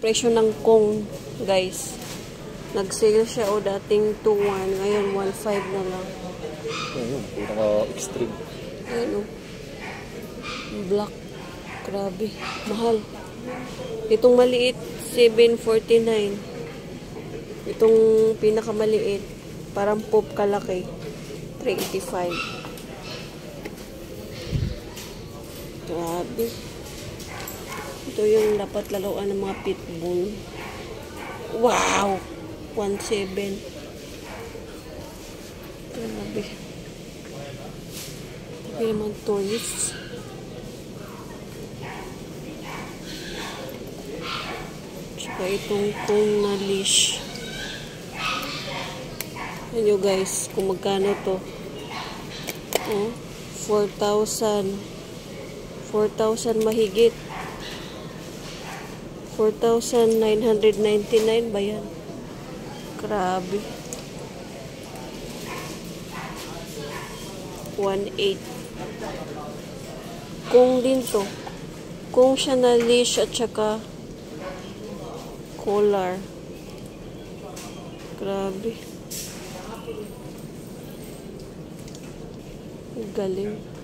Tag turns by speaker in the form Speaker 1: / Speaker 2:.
Speaker 1: Presyo ng Kong, guys. Nag-sale siya o dating 2.1. Ngayon, 1.5 na lang.
Speaker 2: Ayun, pinaka-extreme.
Speaker 1: Ayun o. Black. Grabe. Mahal. Itong maliit, 7.49. Itong pinakamaliit, parang pop kalaki, 3.85. Grabe. Ito yung dapat laruan ng mga pitbull. Wow! 1.7. Grabe. Grabe naman toys. Tsaka itong kung na leash. Ayan nyo guys, kung magkano to. Oh, 4,000. 4,000 mahigit. 4,999 ba yan? Grabe. 1.8. Kung din to. Kung siya na leash at saka collar. Grabe. Galing.